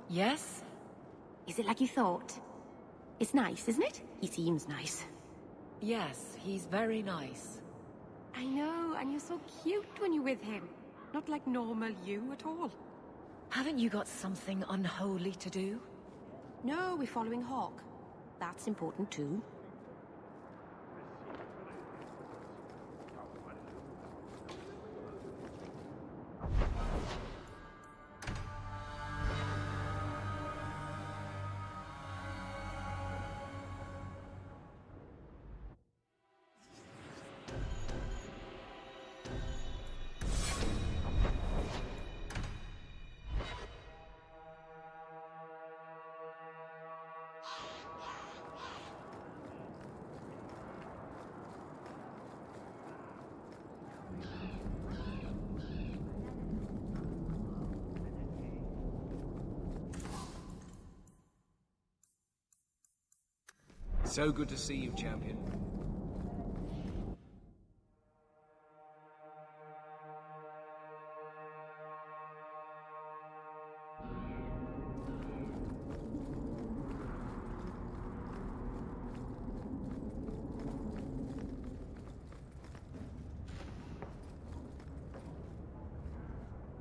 Yes? Is it like you thought? It's nice, isn't it? He seems nice. Yes, he's very nice. I know, and you're so cute when you're with him. Not like normal you at all. Haven't you got something unholy to do? No, we're following Hawke. That's important too. So good to see you, champion.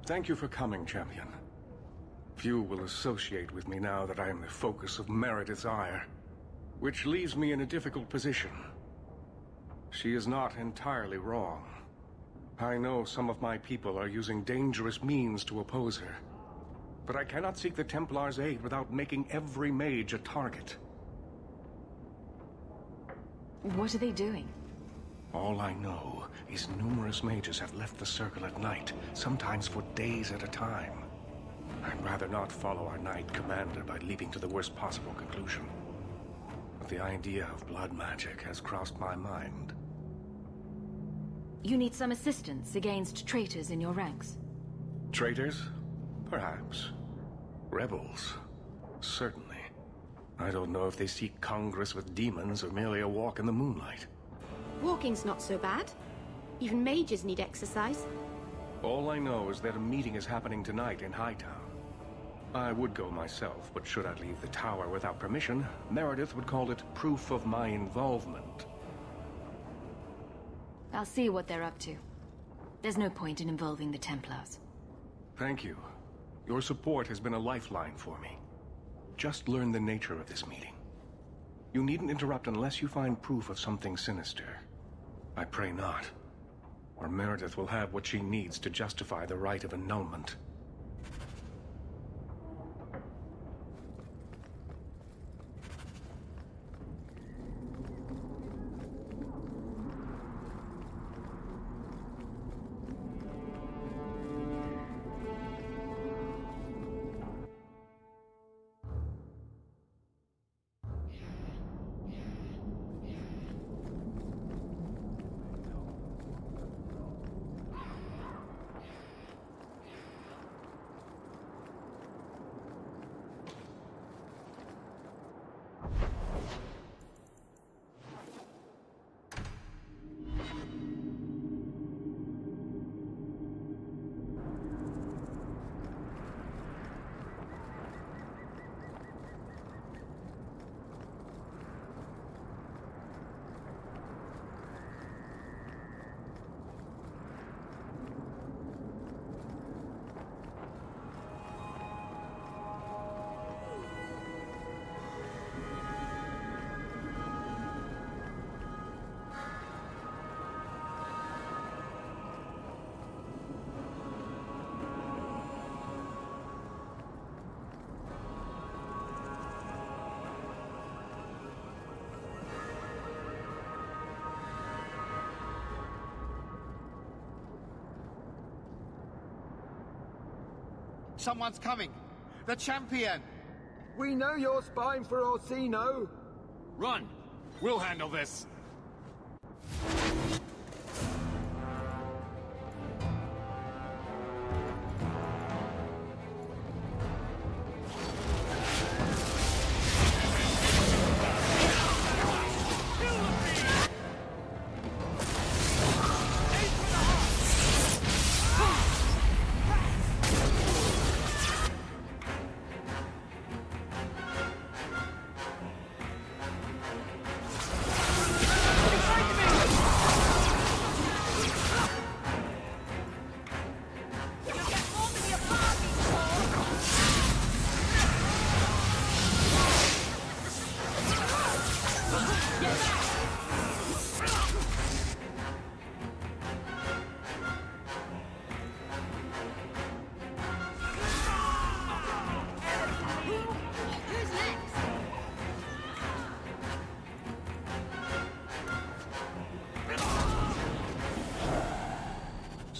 Thank you for coming, champion. Few will associate with me now that I am the focus of Meredith's ire. Which leaves me in a difficult position. She is not entirely wrong. I know some of my people are using dangerous means to oppose her. But I cannot seek the Templars' aid without making every mage a target. What are they doing? All I know is numerous mages have left the Circle at night, sometimes for days at a time. I'd rather not follow our Knight Commander by leaping to the worst possible conclusion. But the idea of blood magic has crossed my mind. You need some assistance against traitors in your ranks? Traitors? Perhaps. Rebels? Certainly. I don't know if they seek congress with demons or merely a walk in the moonlight. Walking's not so bad. Even mages need exercise. All I know is that a meeting is happening tonight in Hightown. I would go myself, but should I leave the tower without permission, Meredith would call it proof of my involvement. I'll see what they're up to. There's no point in involving the Templars. Thank you. Your support has been a lifeline for me. Just learn the nature of this meeting. You needn't interrupt unless you find proof of something sinister. I pray not. Or Meredith will have what she needs to justify the right of annulment. Someone's coming! The champion! We know you're spying for Orsino! Run! We'll handle this!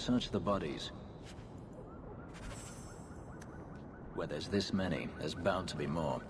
search the bodies. Where there's this many, there's bound to be more.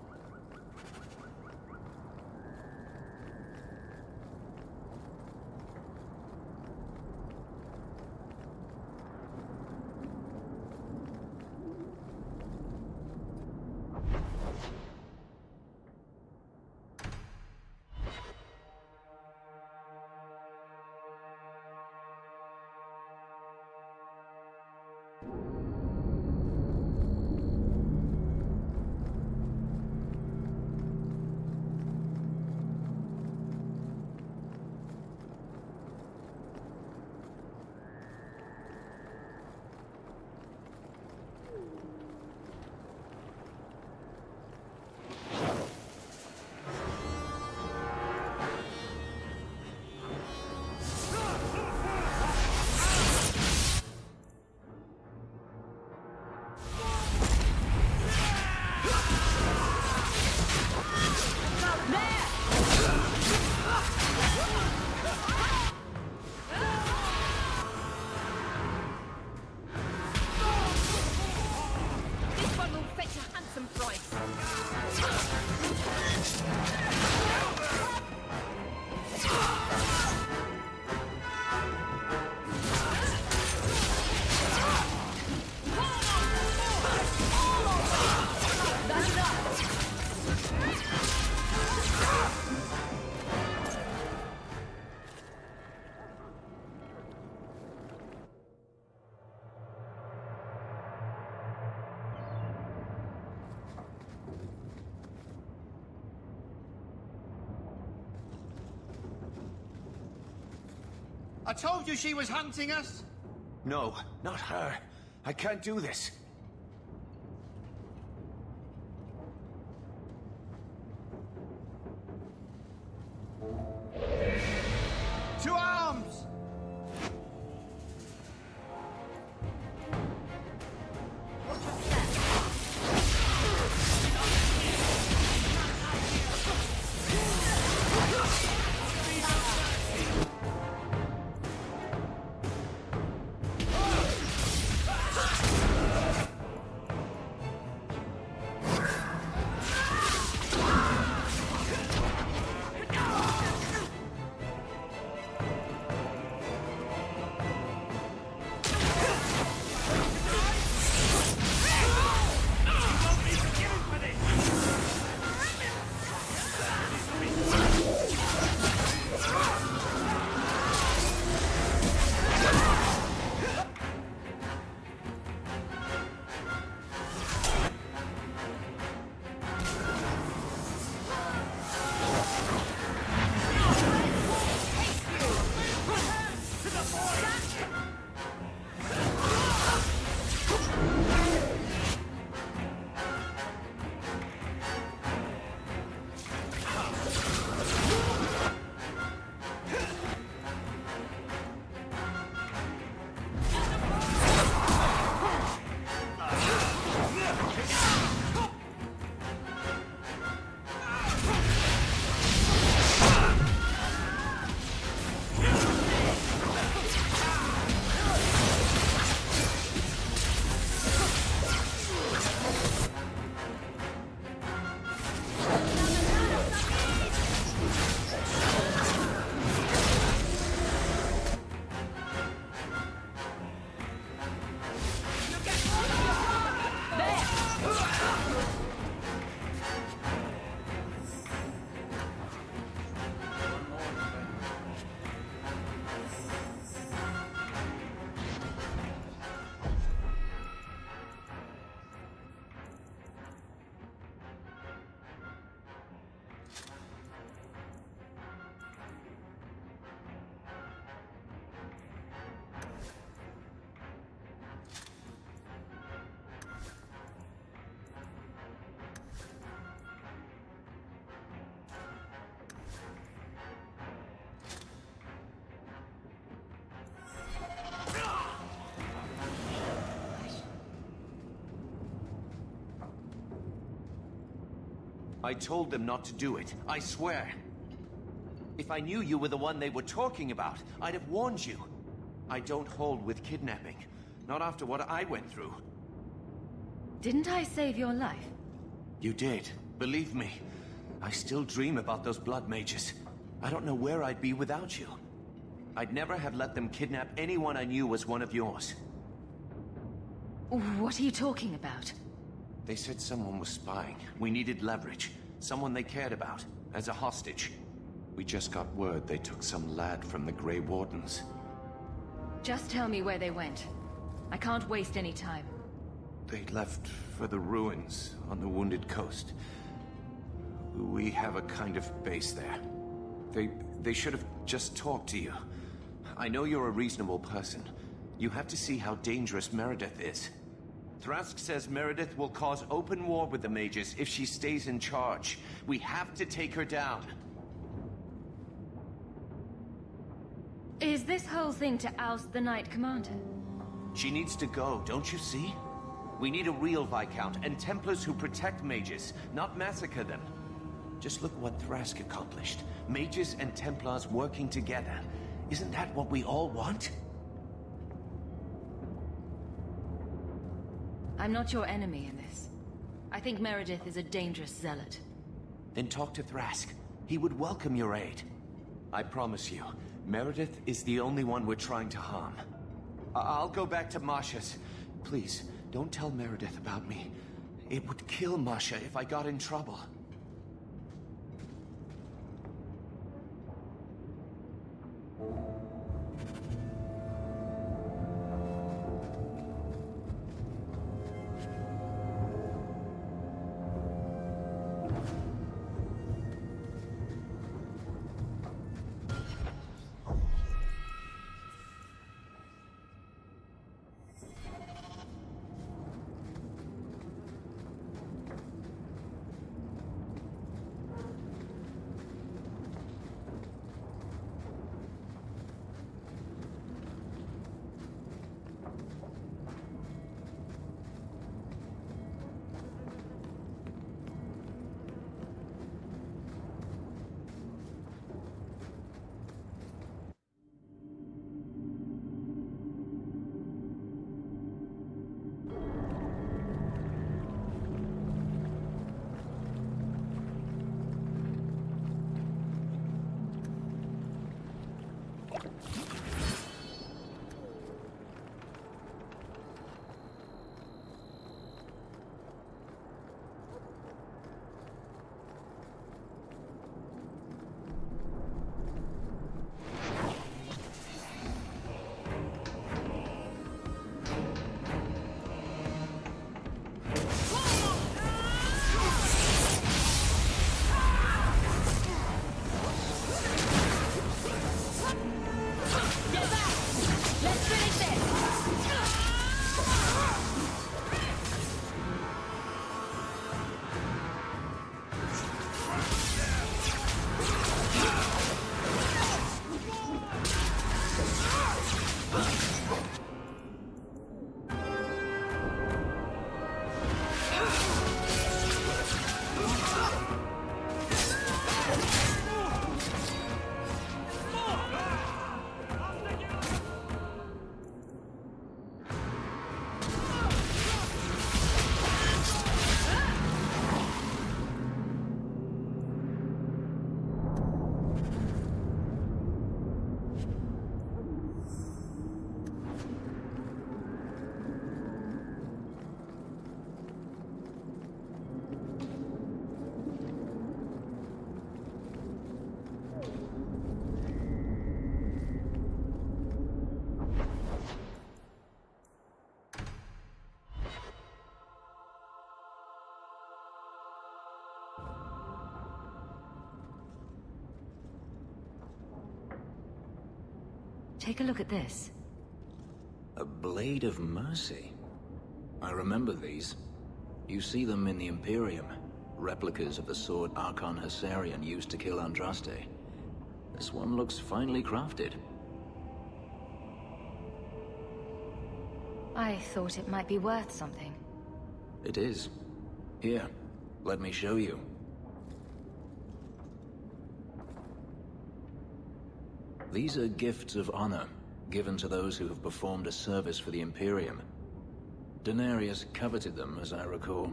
I told you she was hunting us! No, not her. I can't do this. To arms! I told them not to do it, I swear. If I knew you were the one they were talking about, I'd have warned you. I don't hold with kidnapping. Not after what I went through. Didn't I save your life? You did. Believe me. I still dream about those blood mages. I don't know where I'd be without you. I'd never have let them kidnap anyone I knew was one of yours. What are you talking about? They said someone was spying. We needed leverage. Someone they cared about. As a hostage. We just got word they took some lad from the Grey Wardens. Just tell me where they went. I can't waste any time. They left for the ruins on the Wounded Coast. We have a kind of base there. They should have just talked to you. I know you're a reasonable person. You have to see how dangerous Meredith is. Thrask says Meredith will cause open war with the mages if she stays in charge. We have to take her down. Is this whole thing to oust the Knight Commander? She needs to go, don't you see? We need a real Viscount and Templars who protect mages, not massacre them. Just look what Thrask accomplished. Mages and Templars working together. Isn't that what we all want? I'm not your enemy in this. I think Meredith is a dangerous zealot. Then talk to Thrask. He would welcome your aid. I promise you, Meredith is the only one we're trying to harm. I'll go back to Masha's. Please, don't tell Meredith about me. It would kill Masha if I got in trouble. Take a look at this. A Blade of Mercy. I remember these. You see them in the Imperium. Replicas of the sword Archon Husarian used to kill Andraste. This one looks finely crafted. I thought it might be worth something. It is. Here, let me show you. These are gifts of honor. given to those who have performed a service for the Imperium. Daenerys coveted them, as I recall.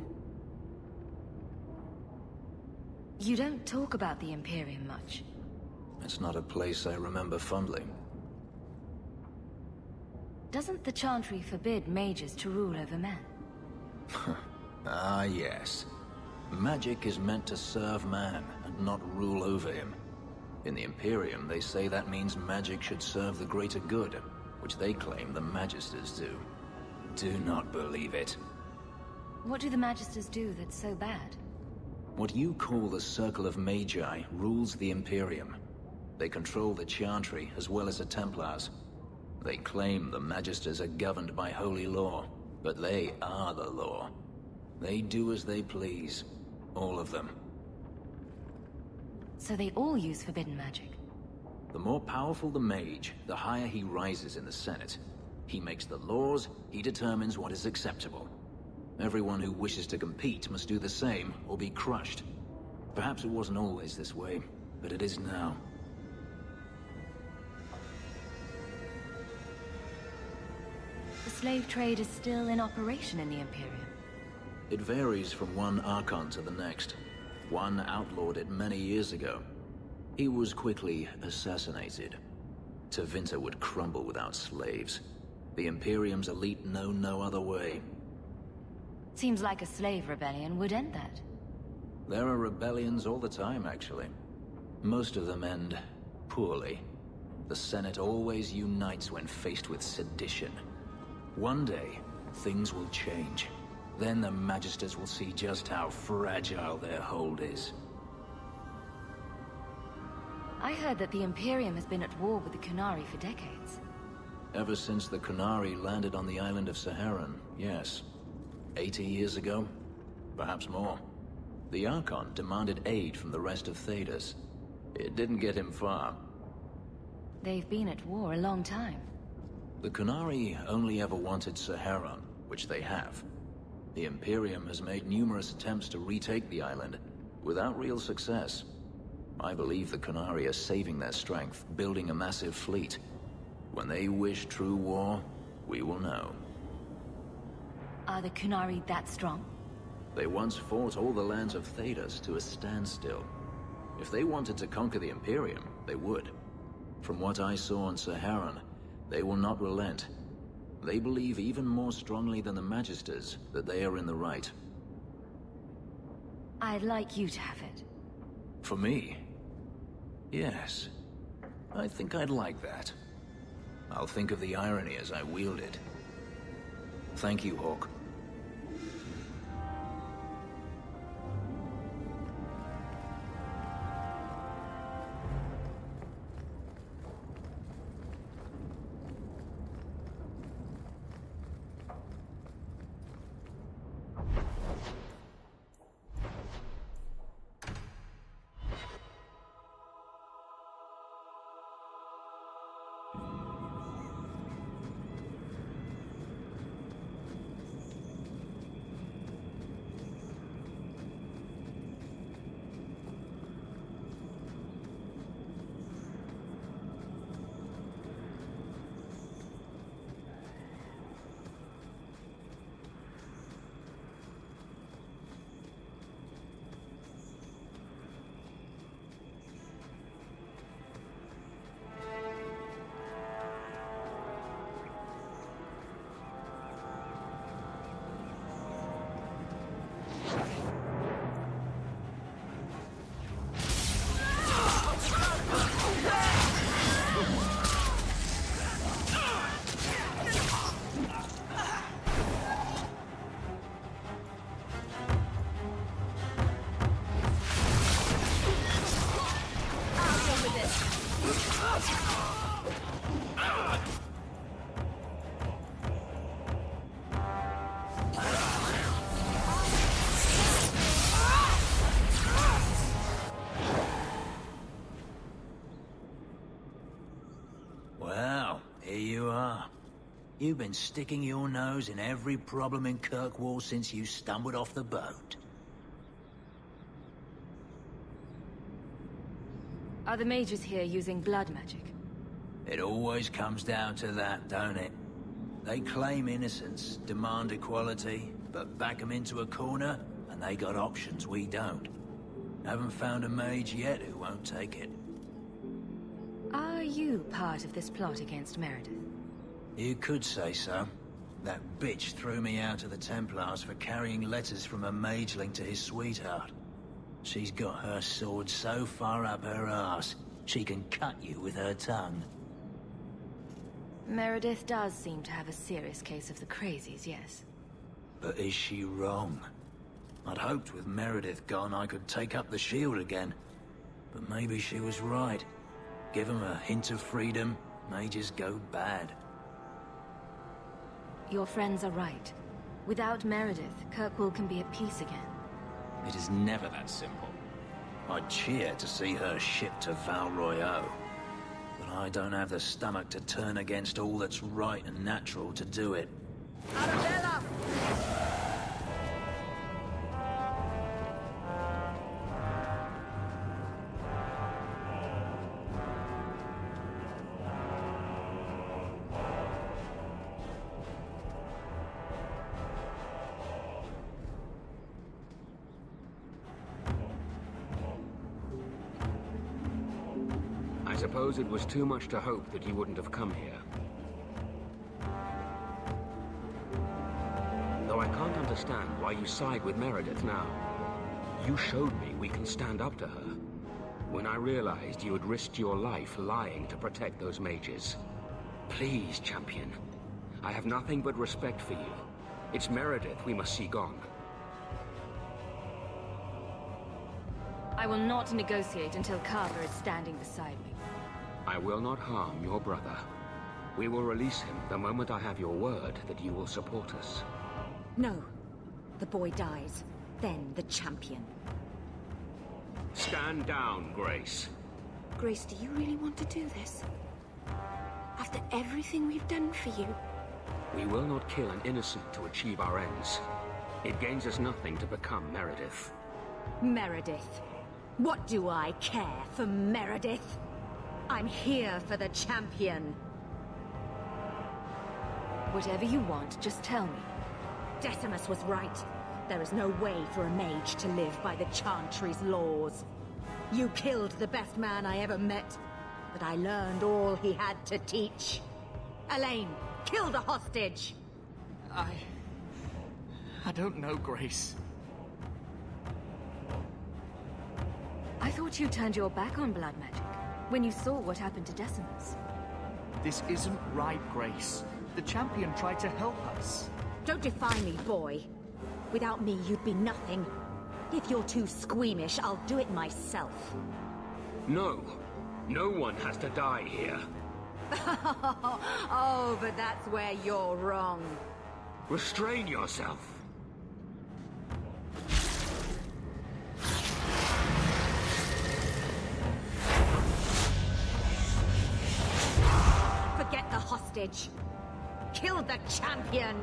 You don't talk about the Imperium much. It's not a place I remember fondly. Doesn't the Chantry forbid mages to rule over men? Ah, yes. Magic is meant to serve man, and not rule over him. In the Imperium, they say that means magic should serve the greater good, which they claim the Magisters do. Do not believe it. What do the Magisters do that's so bad? What you call the Circle of Magi rules the Imperium. They control the Chantry as well as the Templars. They claim the Magisters are governed by holy law, but they are the law. They do as they please. All of them. So they all use forbidden magic? The more powerful the mage, the higher he rises in the Senate. He makes the laws, he determines what is acceptable. Everyone who wishes to compete must do the same, or be crushed. Perhaps it wasn't always this way, but it is now. The slave trade is still in operation in the Imperium. It varies from one Archon to the next. One outlawed it many years ago. He was quickly assassinated. Tevinter would crumble without slaves. The Imperium's elite know no other way. Seems like a slave rebellion would end that. There are rebellions all the time, actually. Most of them end poorly. The Senate always unites when faced with sedition. One day, things will change. Then the Magisters will see just how fragile their hold is. I heard that the Imperium has been at war with the Qunari for decades. Ever since the Qunari landed on the island of Saharan, yes. 80 years ago? Perhaps more. The Archon demanded aid from the rest of Thedas. It didn't get him far. They've been at war a long time. The Qunari only ever wanted Saharan, which they have. The Imperium has made numerous attempts to retake the island, without real success. I believe the Qunari are saving their strength, building a massive fleet. When they wish true war, we will know. Are the Qunari that strong? They once fought all the lands of Thedas to a standstill. If they wanted to conquer the Imperium, they would. From what I saw on Saharan, they will not relent. They believe even more strongly than the Magisters that they are in the right. I'd like you to have it. For me? Yes. I think I'd like that. I'll think of the irony as I wield it. Thank you, Hawke. You've been sticking your nose in every problem in Kirkwall since you stumbled off the boat. Are the mages here using blood magic? It always comes down to that, don't it? They claim innocence, demand equality, but back them into a corner, and they got options we don't. Haven't found a mage yet who won't take it. Are you part of this plot against Meredith? You could say so. That bitch threw me out of the Templars for carrying letters from a mageling to his sweetheart. She's got her sword so far up her arse, she can cut you with her tongue. Meredith does seem to have a serious case of the crazies, yes. But is she wrong? I'd hoped with Meredith gone I could take up the shield again. But maybe she was right. Give 'em a hint of freedom, mages go bad. Your friends are right. Without Meredith, Kirkwall can be at peace again. It is never that simple. I'd cheer to see her shipped to Val Royeaux. But I don't have the stomach to turn against all that's right and natural to do it. Arabella! I suppose it was too much to hope that you wouldn't have come here. Though I can't understand why you side with Meredith now. You showed me we can stand up to her. When I realized you had risked your life lying to protect those mages. Please, champion. I have nothing but respect for you. It's Meredith we must see gone. I will not negotiate until Carver is standing beside me. I will not harm your brother. We will release him the moment I have your word that you will support us. No. The boy dies. Then the champion. Stand down, Grace. Grace, do you really want to do this? After everything we've done for you? We will not kill an innocent to achieve our ends. It gains us nothing to become Meredith. Meredith. What do I care for Meredith? I'm here for the champion. Whatever you want, just tell me. Decimus was right. There is no way for a mage to live by the Chantry's laws. You killed the best man I ever met, but I learned all he had to teach. Elaine, kill the hostage! I don't know, Grace. I thought you turned your back on blood magic when you saw what happened to Decimus. This isn't right, Grace. The champion tried to help us. Don't defy me, boy. Without me, you'd be nothing. If you're too squeamish, I'll do it myself. No. No one has to die here. Oh, but that's where you're wrong. Restrain yourself. Forget the hostage. Kill the champion!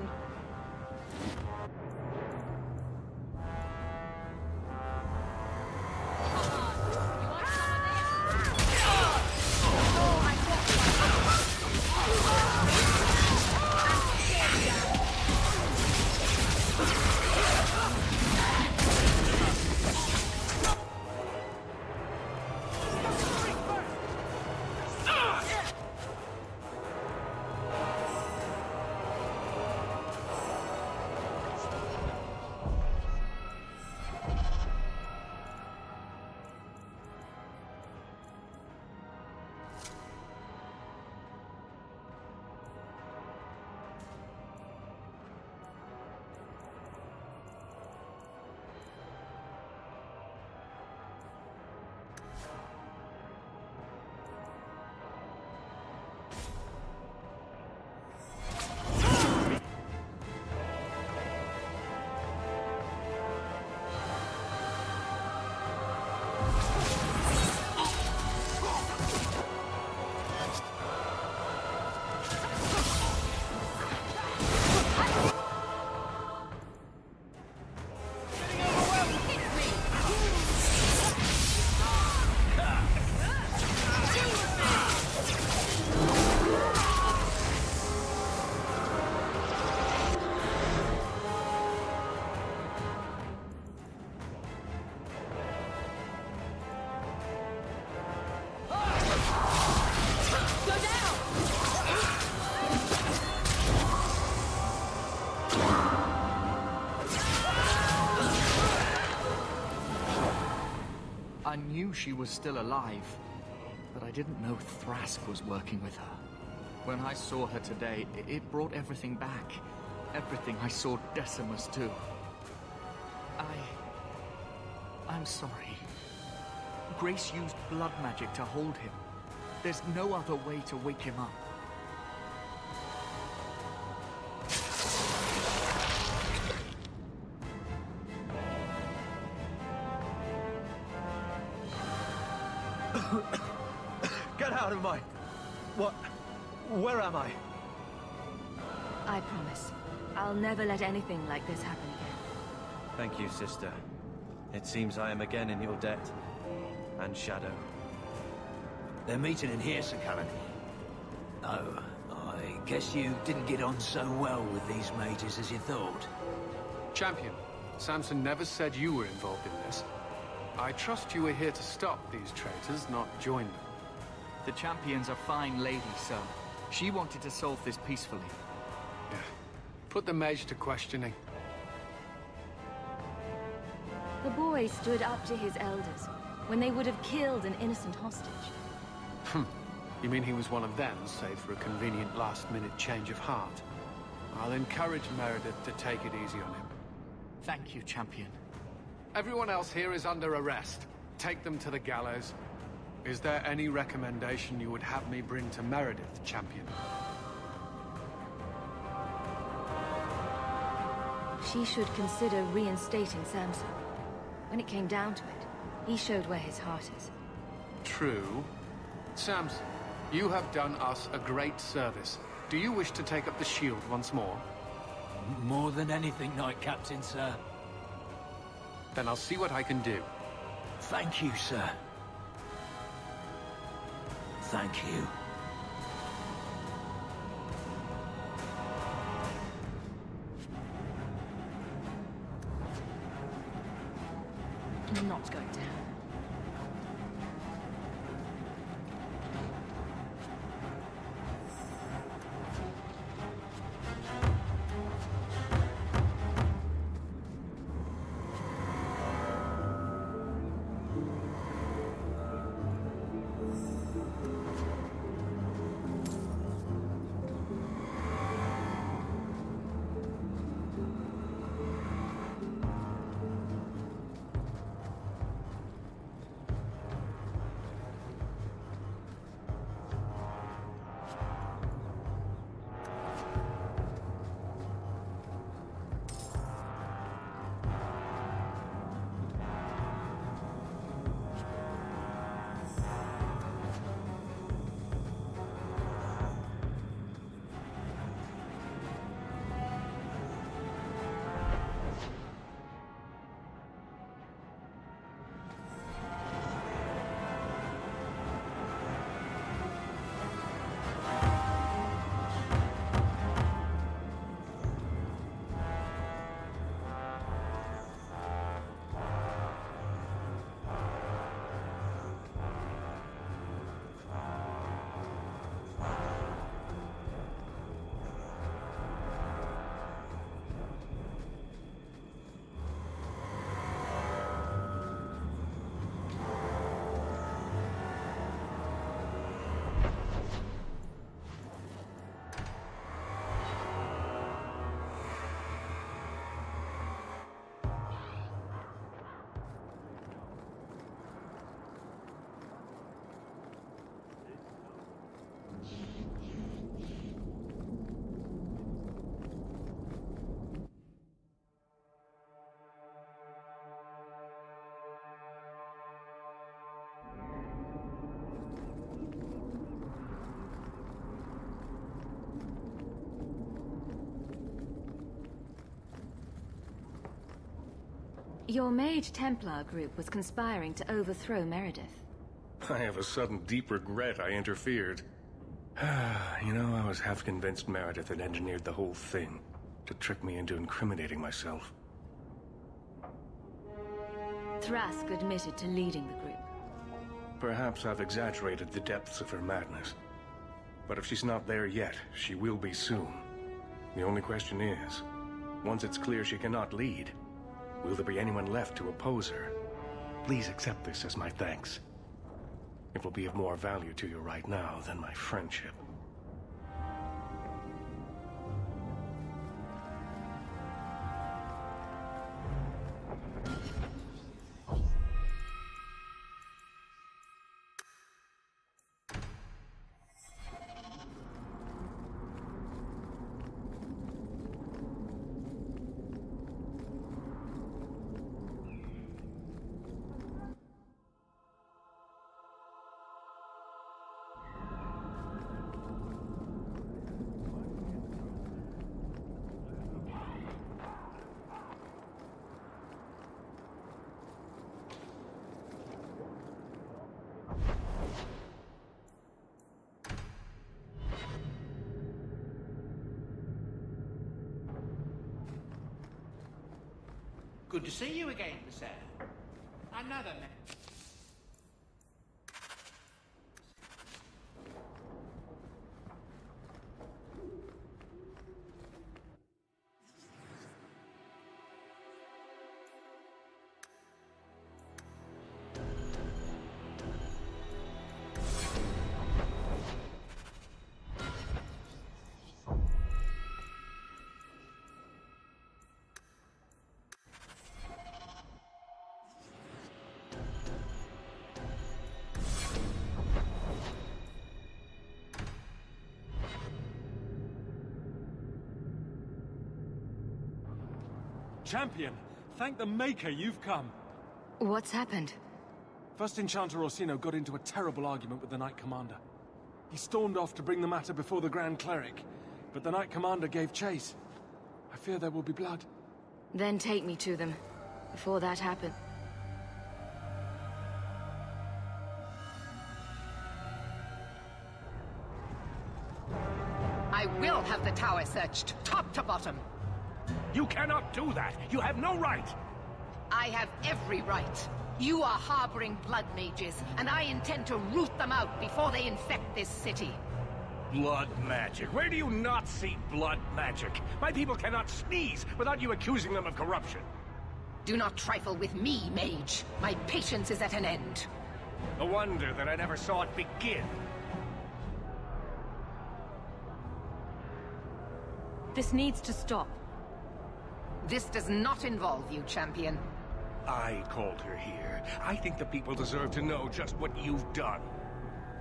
I knew she was still alive, but I didn't know Thrask was working with her. When I saw her today, it brought everything back. Everything I saw Decimus do. I'm sorry. Grace used blood magic to hold him. There's no other way to wake him up. Get out of my... What? Where am I? I promise. I'll never let anything like this happen again. Thank you, sister. It seems I am again in your debt. And Shadow. They're meeting in here, Sir Cullen. Oh, I guess you didn't get on so well with these mages as you thought. Champion, Samson never said you were involved in this. I trust you were here to stop these traitors, not join them. The Champion's a fine lady, sir. She wanted to solve this peacefully. Yeah. Put the Mage to questioning. The boy stood up to his elders when they would have killed an innocent hostage. You mean he was one of them, save for a convenient last-minute change of heart? I'll encourage Meredith to take it easy on him. Thank you, Champion. Everyone else here is under arrest. Take them to the gallows. Is there any recommendation you would have me bring to Meredith, Champion? She should consider reinstating Samson. When it came down to it, he showed where his heart is. True. Samson, you have done us a great service. Do you wish to take up the shield once more? More than anything, Knight Captain, sir. Then I'll see what I can do. Thank you, sir. Thank you. Not going to happen. Your Mage Templar group was conspiring to overthrow Meredith. I have a sudden deep regret I interfered. You know, I was half convinced Meredith had engineered the whole thing to trick me into incriminating myself. Thrask admitted to leading the group. Perhaps I've exaggerated the depths of her madness. But if she's not there yet, she will be soon. The only question is, once it's clear she cannot lead, will there be anyone left to oppose her? Please accept this as my thanks. It will be of more value to you right now than my friendship. Good to see you again, sir. Another man. Champion, thank the Maker you've come. What's happened? First Enchanter Orsino got into a terrible argument with the Knight Commander. He stormed off to bring the matter before the Grand Cleric, but the Knight Commander gave chase. I fear there will be blood. Then take me to them, before that happened. I will have the tower searched, top to bottom. You cannot do that! You have no right! I have every right. You are harboring blood mages, and I intend to root them out before they infect this city. Blood magic? Where do you not see blood magic? My people cannot sneeze without you accusing them of corruption. Do not trifle with me, Mage. My patience is at an end. A wonder that I never saw it begin. This needs to stop. This does not involve you, Champion. I called her here. I think the people deserve to know just what you've done.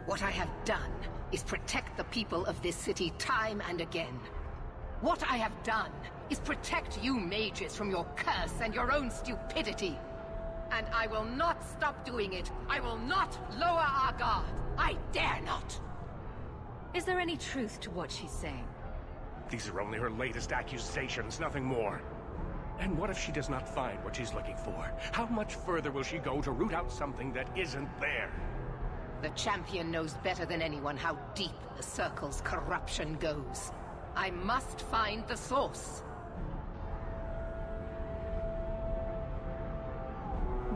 What I have done is protect the people of this city time and again. What I have done is protect you mages from your curse and your own stupidity. And I will not stop doing it. I will not lower our guard. I dare not. Is there any truth to what she's saying? These are only her latest accusations, nothing more. And what if she does not find what she's looking for? How much further will she go to root out something that isn't there? The Champion knows better than anyone how deep the Circle's corruption goes. I must find the source.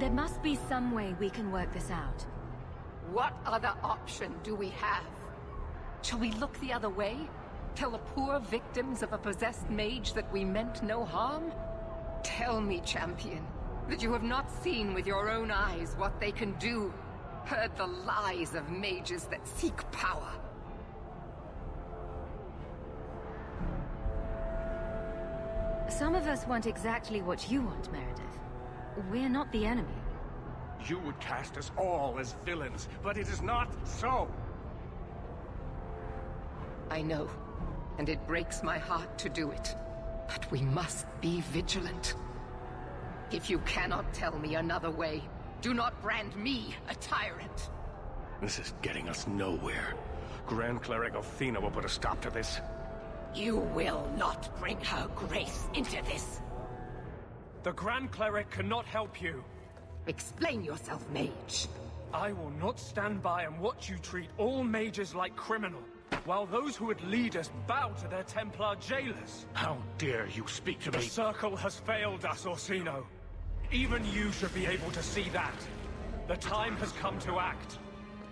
There must be some way we can work this out. What other option do we have? Shall we look the other way? Tell the poor victims of a possessed mage that we meant no harm? Tell me, Champion, that you have not seen with your own eyes what they can do. Heard the lies of mages that seek power. Some of us want exactly what you want, Meredith. We're not the enemy. You would cast us all as villains, but it is not so. I know, and it breaks my heart to do it. But we must be vigilant. If you cannot tell me another way, do not brand me a tyrant. This is getting us nowhere. Grand Cleric Othina will put a stop to this. You will not bring her grace into this. The Grand Cleric cannot help you. Explain yourself, Mage. I will not stand by and watch you treat all mages like criminal, while those who would lead us bow to their Templar jailers. How dare you speak to me? The Circle has failed us, Orsino. Even you should be able to see that. The time has come to act.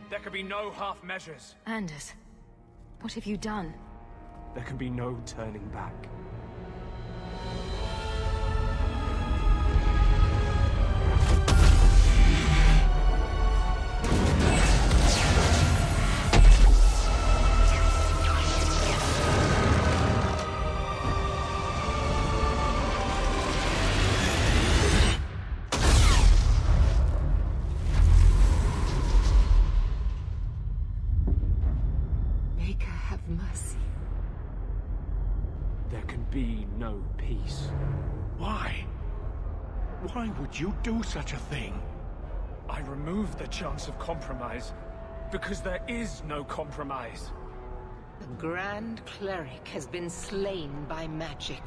There can be no half measures. Anders, what have you done? There can be no turning back. no peace. Why? Why would you do such a thing? I removed the chance of compromise, because there is no compromise. The Grand Cleric has been slain by magic.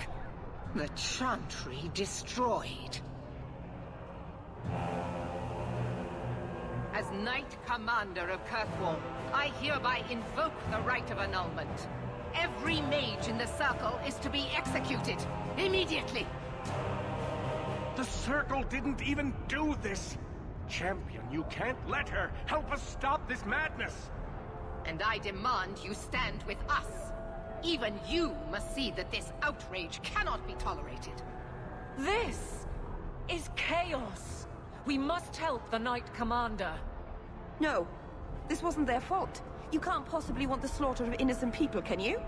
The Chantry destroyed. As Knight Commander of Kirkwall, I hereby invoke the right of annulment. Every mage in the Circle is to be executed, immediately! The Circle didn't even do this! Champion, you can't let her! Help us stop this madness! And I demand you stand with us. Even you must see that this outrage cannot be tolerated. This is chaos. We must help the Knight Commander. No, this wasn't their fault. You can't possibly want the slaughter of innocent people, can you?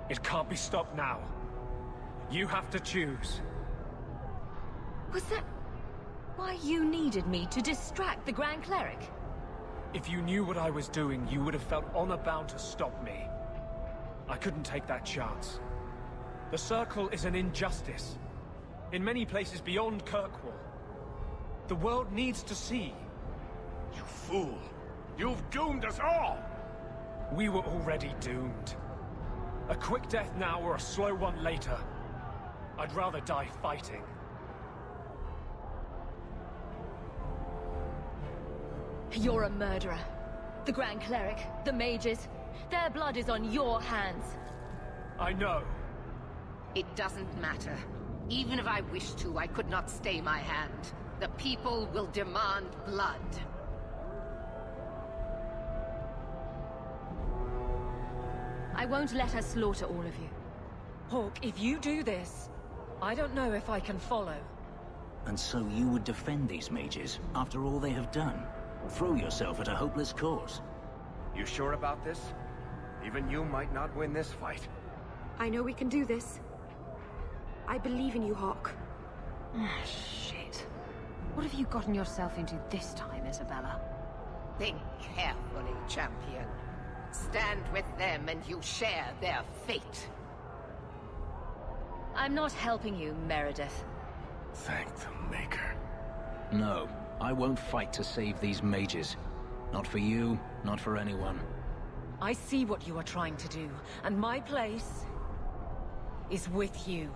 It can't be stopped now. You have to choose. Was that why you needed me to distract the Grand Cleric? If you knew what I was doing, you would have felt honor-bound to stop me. I couldn't take that chance. The Circle is an injustice. In many places beyond Kirkwall. The world needs to see. You fool! You've doomed us all! We were already doomed. A quick death now or a slow one later. I'd rather die fighting. You're a murderer. The Grand Cleric, the mages, their blood is on your hands. I know. It doesn't matter. Even if I wished to, I could not stay my hand. The people will demand blood. I won't let her slaughter all of you. Hawke, if you do this, I don't know if I can follow. And so you would defend these mages, after all they have done? Throw yourself at a hopeless cause? You sure about this? Even you might not win this fight. I know we can do this. I believe in you, Hawke. Shit. What have you gotten yourself into this time, Isabella? Think carefully, champion. Stand with them and you share their fate. I'm not helping you, Meredith. Thank the Maker. No, I won't fight to save these mages. Not for you, not for anyone. I see what you are trying to do, and my place is with you.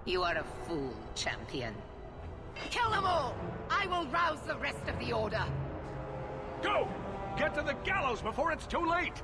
You are a fool, champion. Kill them all! I will rouse the rest of the Order. Go! Get to the Gallows before it's too late!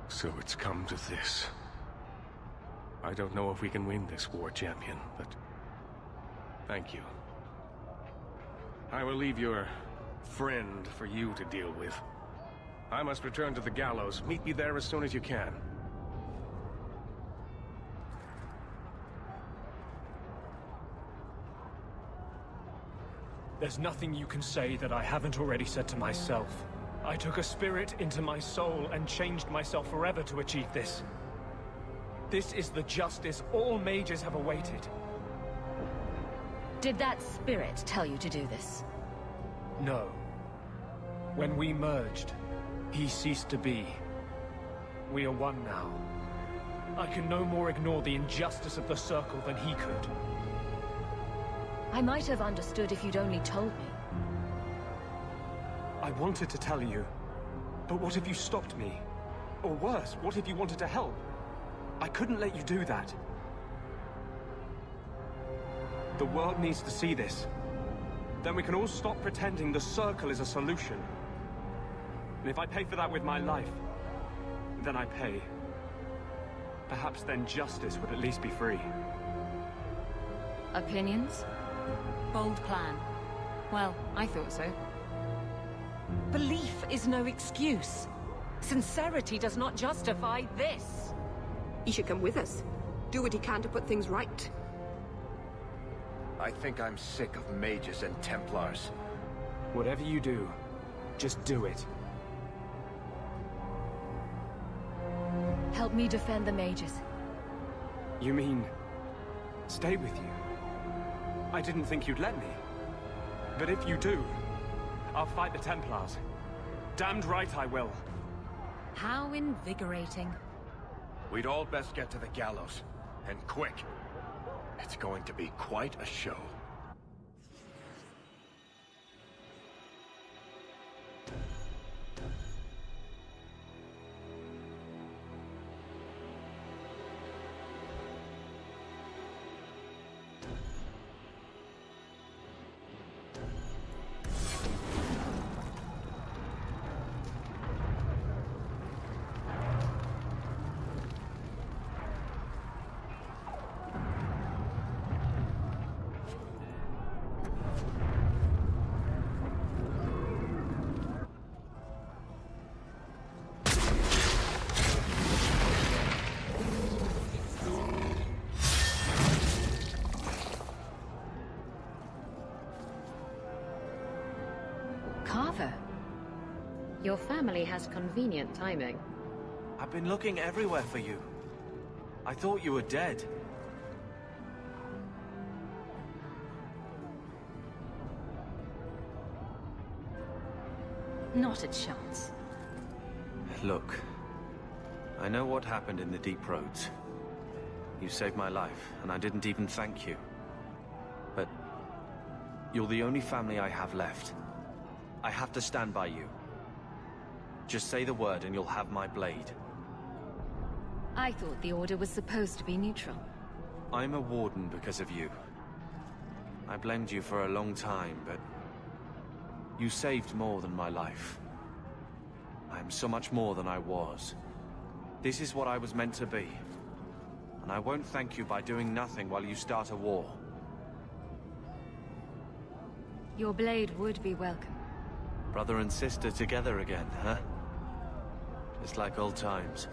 So it's come to this. I don't know if we can win this war, champion, but thank you. I will leave your friend for you to deal with. I must return to the Gallows. Meet me there as soon as you can. There's nothing you can say that I haven't already said to myself. I took a spirit into my soul and changed myself forever to achieve this. This is the justice all mages have awaited. Did that spirit tell you to do this? No. When we merged, he ceased to be. We are one now. I can no more ignore the injustice of the Circle than he could. I might have understood if you'd only told me. I wanted to tell you, but what if you stopped me? Or worse, what if you wanted to help? I couldn't let you do that. The world needs to see this. Then we can all stop pretending the Circle is a solution. And if I pay for that with my life, then I pay. Perhaps then justice would at least be free. Opinions? Bold plan. Well, I thought so. But belief is no excuse. Sincerity does not justify this. He should come with us. Do what he can to put things right. I think I'm sick of mages and Templars. Whatever you do, just do it. Help me defend the mages. You mean... stay with you? I didn't think you'd let me. But if you do, I'll fight the Templars. Damned right I will. How invigorating. We'd all best get to the Gallows. And quick. It's going to be quite a show. Your family has convenient timing. I've been looking everywhere for you. I thought you were dead. Not a chance. Look, I know what happened in the Deep Roads. You saved my life, and I didn't even thank you. But you're the only family I have left. I have to stand by you. Just say the word and you'll have my blade. I thought the Order was supposed to be neutral. I'm a warden because of you. I blamed you for a long time, but you saved more than my life. I'm so much more than I was. This is what I was meant to be. And I won't thank you by doing nothing while you start a war. Your blade would be welcome. Brother and sister together again, huh? Just like old times.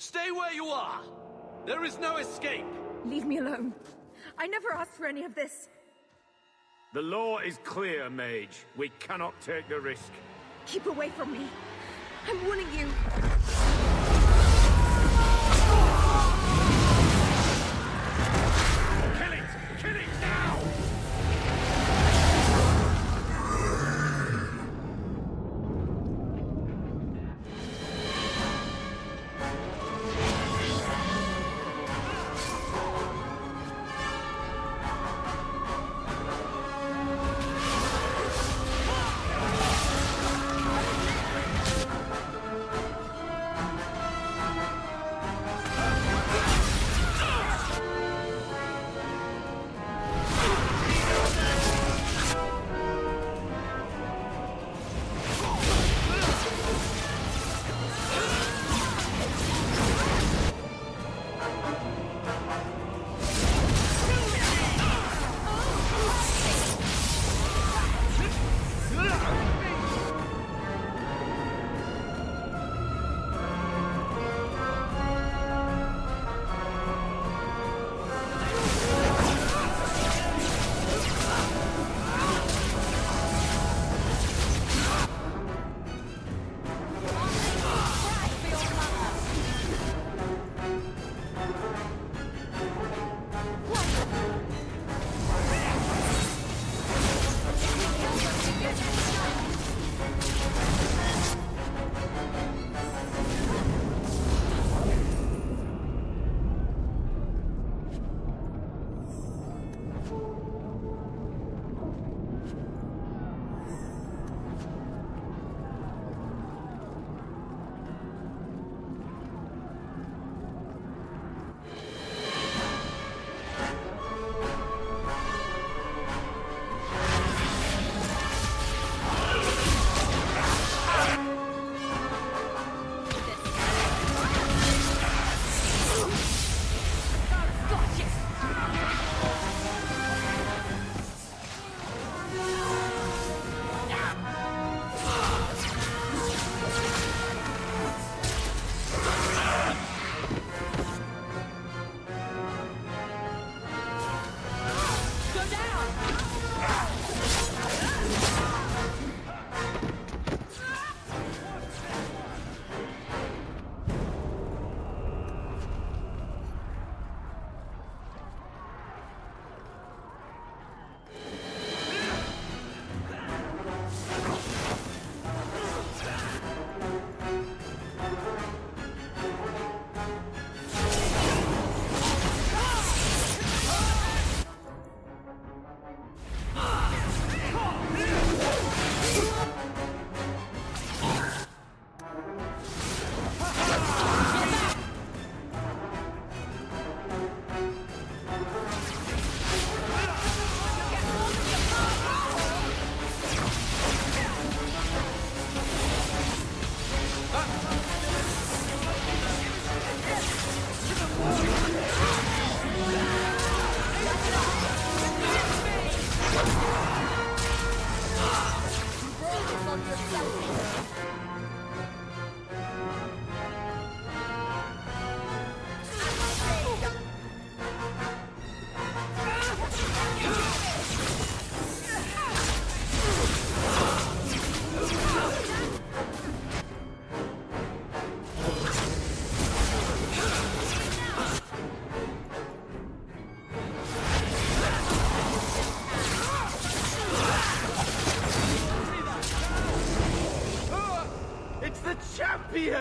Stay where you are! There is no escape! Leave me alone. I never asked for any of this. The law is clear, Mage. We cannot take the risk. Keep away from me. I'm warning you. Kill it! Kill it now!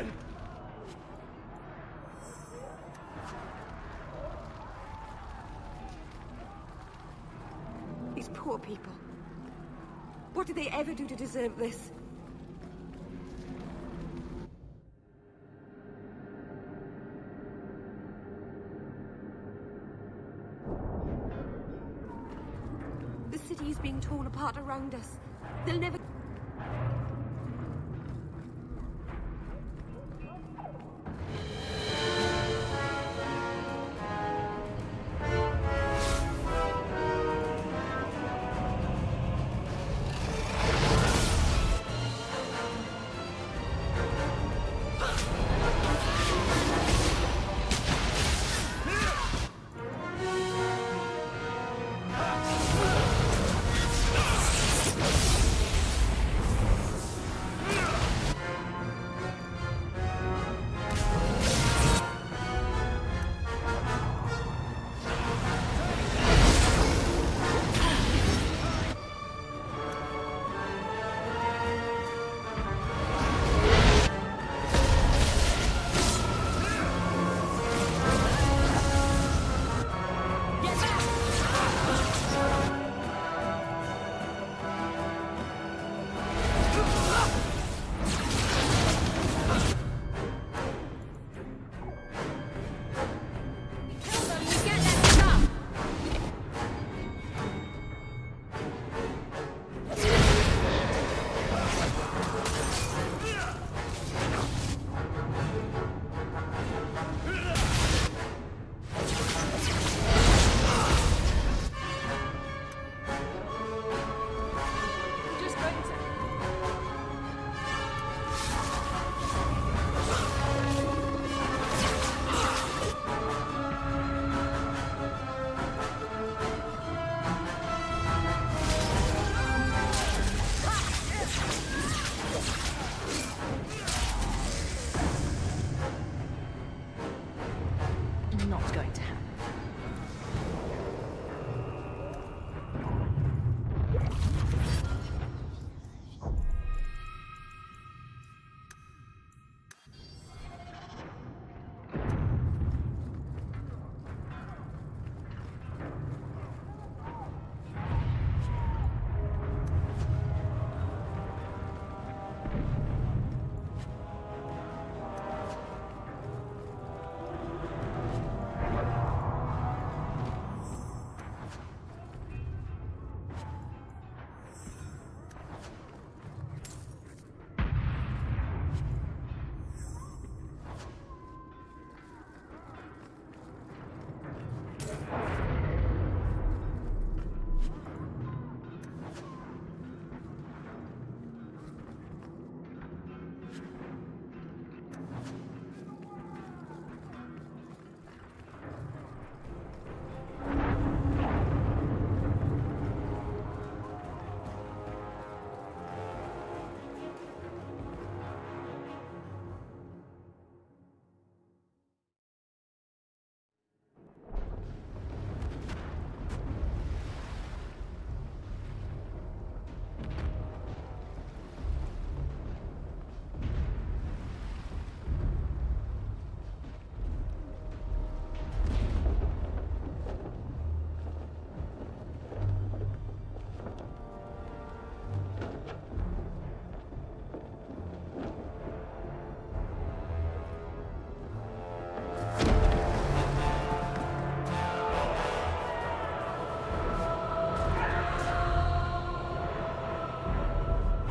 Champion! These poor people. What did they ever do to deserve this? The city is being torn apart around us. They'll never...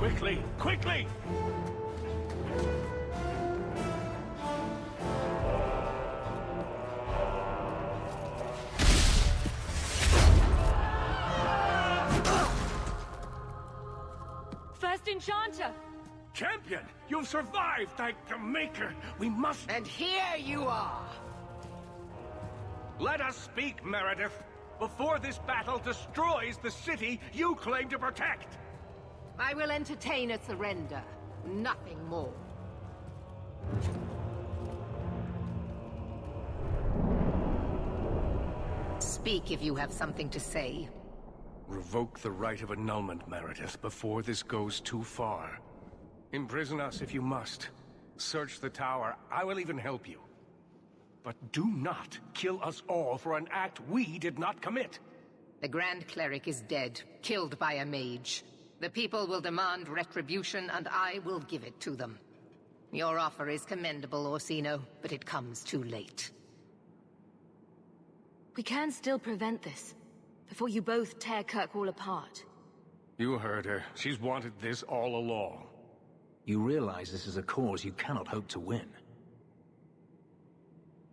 Quickly! Quickly! First Enchanter! Champion! You've survived, thank the Maker! We must... And here you are! Let us speak, Meredith, before this battle destroys the city you claim to protect! I will entertain a surrender. Nothing more. Speak if you have something to say. Revoke the right of annulment, Meredith, before this goes too far. Imprison us if you must, Search the tower. I will even help you. But do not kill us all for an act we did not commit. The Grand Cleric is dead, killed by a mage. The people will demand retribution, and I will give it to them. Your offer is commendable, Orsino, but it comes too late. We can still prevent this, before you both tear Kirkwall apart. You heard her. She's wanted this all along. You realize this is a cause you cannot hope to win.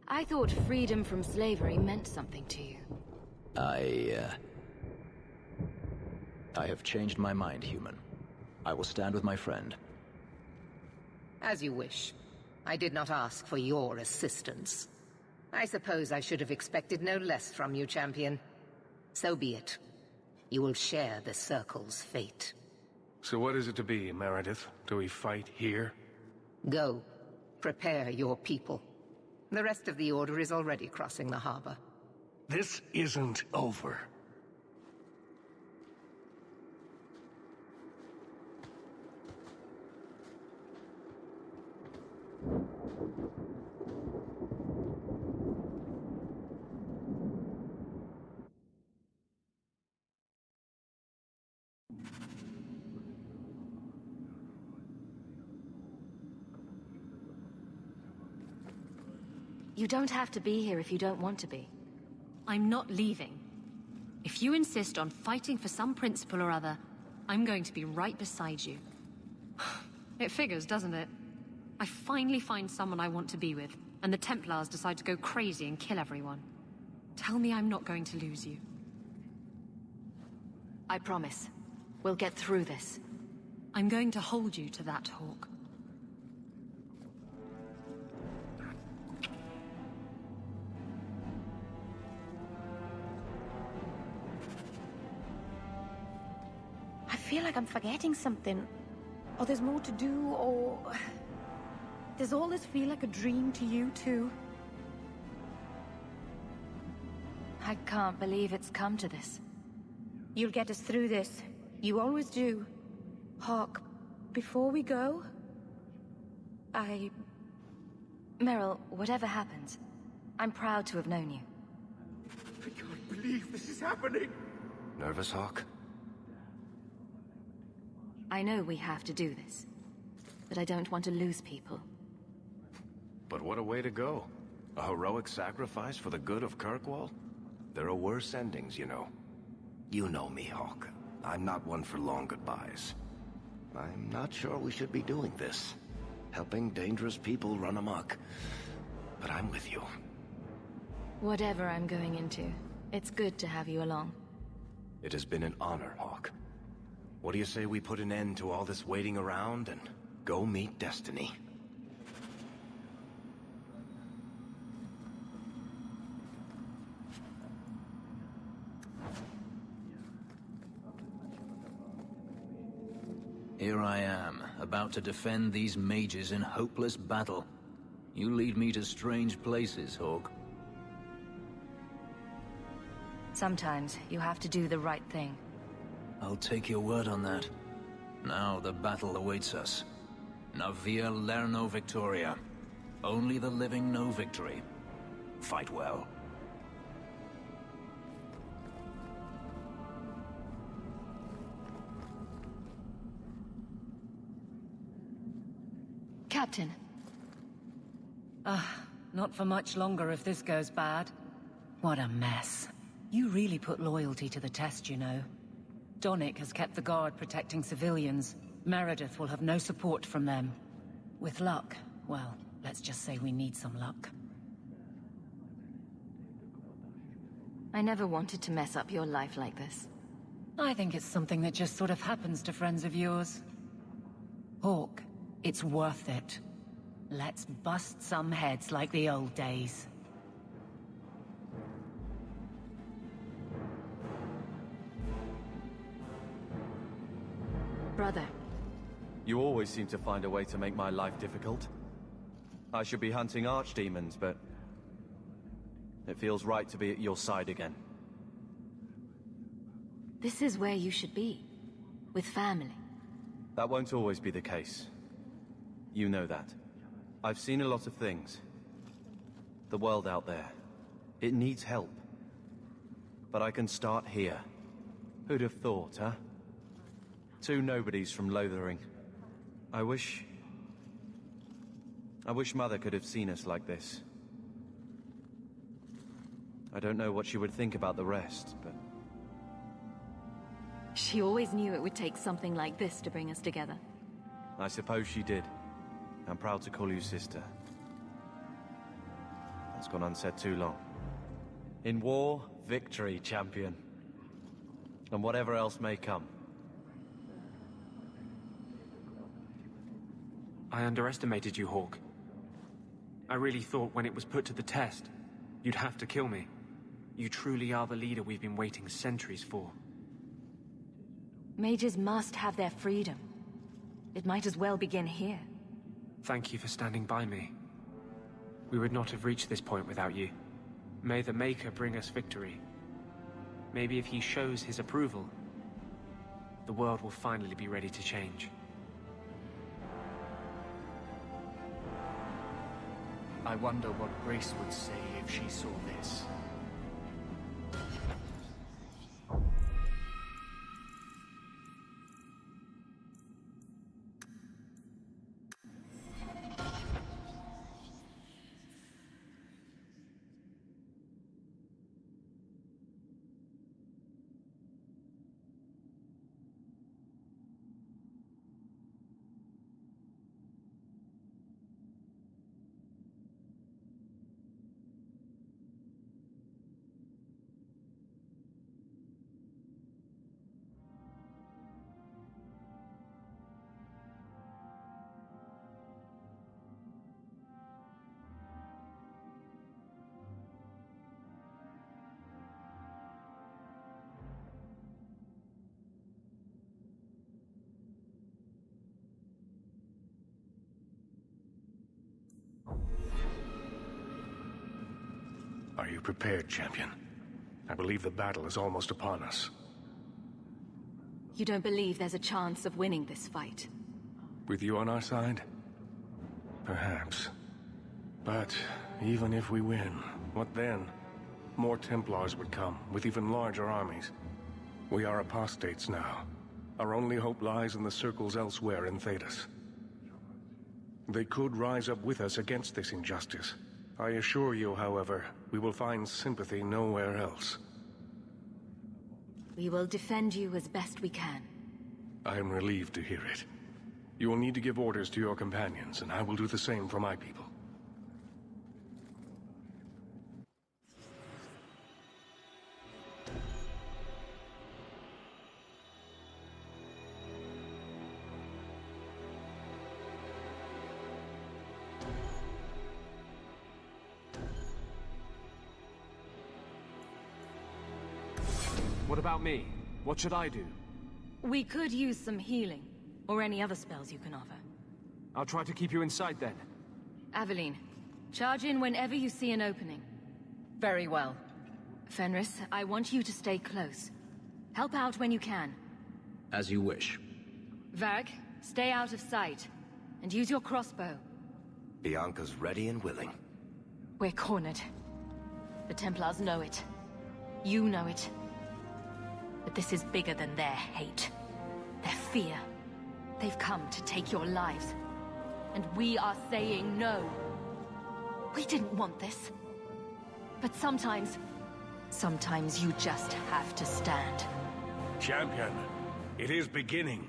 I thought freedom from slavery meant something to you. I have changed my mind, human. I will stand with my friend. As you wish. I did not ask for your assistance. I suppose I should have expected no less from you, champion. So be it. You will share the Circle's fate. So what is it to be, Meredith? Do we fight here? Go. Prepare your people. The rest of the Order is already crossing the harbor. This isn't over. You don't have to be here if you don't want to be. I'm not leaving. If you insist on fighting for some principle or other, I'm going to be right beside you. It figures, doesn't it? I finally find someone I want to be with, and the Templars decide to go crazy and kill everyone. Tell me I'm not going to lose you. I promise. We'll get through this. I'm going to hold you to that, Hawke. I feel like I'm forgetting something. Or there's more to do, or... Does all this feel like a dream to you, too? I can't believe it's come to this. You'll get us through this. You always do. Hawke, before we go... Meryl, whatever happens, I'm proud to have known you. I can't believe this is happening! Nervous, Hawke? I know we have to do this, but I don't want to lose people. But what a way to go. A heroic sacrifice for the good of Kirkwall? There are worse endings, you know. You know me, Hawke. I'm not one for long goodbyes. I'm not sure we should be doing this. Helping dangerous people run amok. But I'm with you. Whatever I'm going into, it's good to have you along. It has been an honor, Hawke. What do you say we put an end to all this waiting around and go meet destiny? Here I am, about to defend these mages in hopeless battle. You lead me to strange places, Hawke. Sometimes you have to do the right thing. I'll take your word on that. Now the battle awaits us. Navia Lerno Victoria. Only the living know victory. Fight well. Captain. Not for much longer if this goes bad. What a mess. You really put loyalty to the test, you know. Donnic has kept the Guard protecting civilians. Meredith will have no support from them. With luck, well, let's just say we need some luck. I never wanted to mess up your life like this. I think it's something that just sort of happens to friends of yours. Hawke, it's worth it. Let's bust some heads like the old days. Brother. You always seem to find a way to make my life difficult. I should be hunting archdemons, but it feels right to be at your side again. This is where you should be. With family. That won't always be the case. You know that. I've seen a lot of things. The world out there. It needs help. But I can start here. Who'd have thought, huh? 2 nobodies from Lothering. I wish Mother could have seen us like this. I don't know what she would think about the rest, but... She always knew it would take something like this to bring us together. I suppose she did. I'm proud to call you sister. That's gone unsaid too long. In war, victory, champion. And whatever else may come. I underestimated you, Hawke. I really thought when it was put to the test, you'd have to kill me. You truly are the leader we've been waiting centuries for. Mages must have their freedom. It might as well begin here. Thank you for standing by me. We would not have reached this point without you. May the Maker bring us victory. Maybe if he shows his approval, the world will finally be ready to change. I wonder what Grace would say if she saw this. Are you prepared, champion? I believe the battle is almost upon us. You don't believe there's a chance of winning this fight? With you on our side? Perhaps. But even if we win, what then? More Templars would come, with even larger armies. We are apostates now. Our only hope lies in the circles elsewhere in Thedas. They could rise up with us against this injustice. I assure you, however, we will find sympathy nowhere else. We will defend you as best we can. I am relieved to hear it. You will need to give orders to your companions, and I will do the same for my people. What about me? What should I do? We could use some healing, or any other spells you can offer. I'll try to keep you inside then. Aveline, charge in whenever you see an opening. Very well. Fenris, I want you to stay close. Help out when you can. As you wish. Varric, stay out of sight, and use your crossbow. Bianca's ready and willing. We're cornered. The Templars know it. You know it. But this is bigger than their hate. Their fear. They've come to take your lives. And we are saying no. We didn't want this. But sometimes you just have to stand. Champion, it is beginning.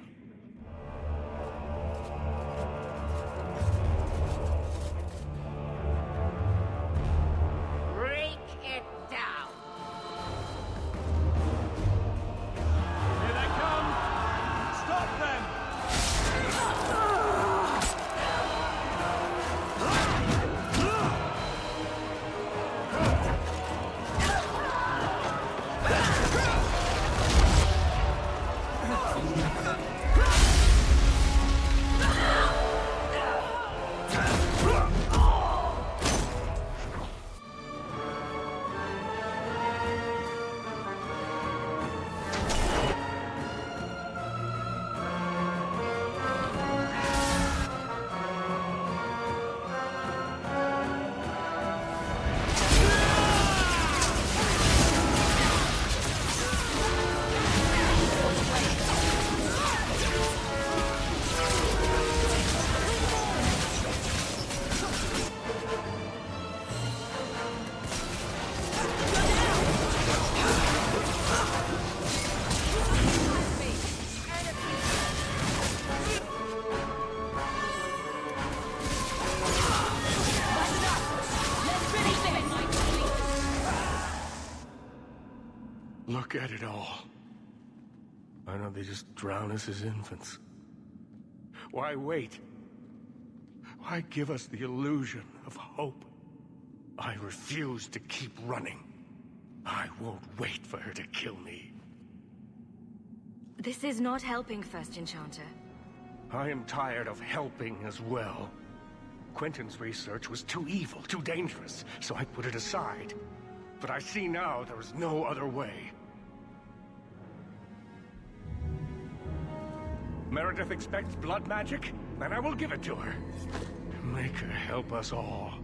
Look at it all. Why don't they just drown us as infants? Why wait? Why give us the illusion of hope? I refuse to keep running. I won't wait for her to kill me. This is not helping, First Enchanter. I am tired of helping as well. Quentin's research was too evil, too dangerous, so I put it aside. But I see now there is no other way. Meredith expects blood magic, and I will give it to her. Make her help us all.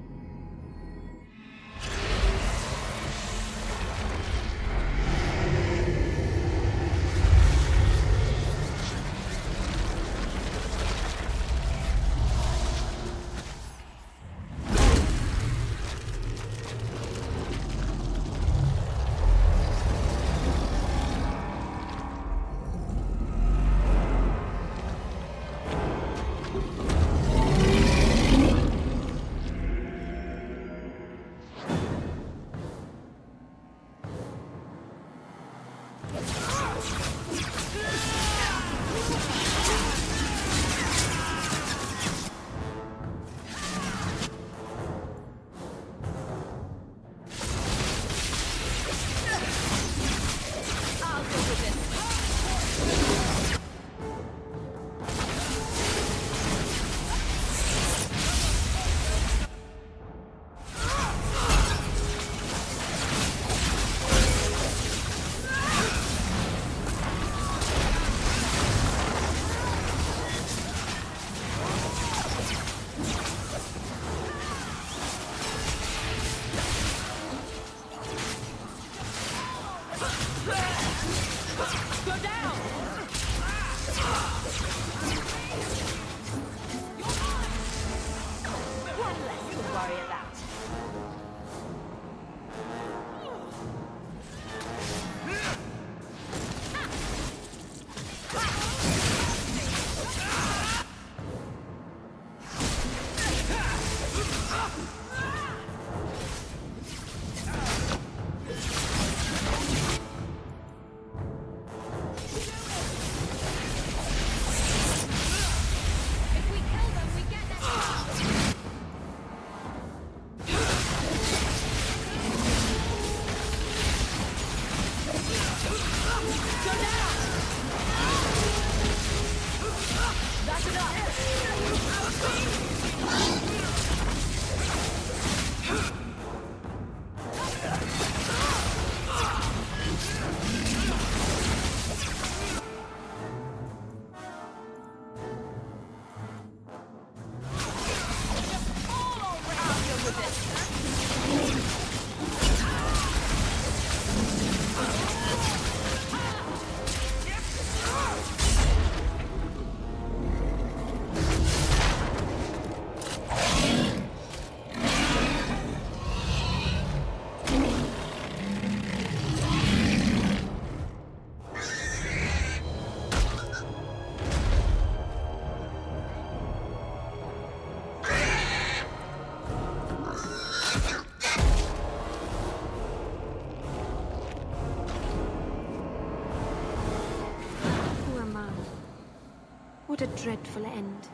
What a dreadful end.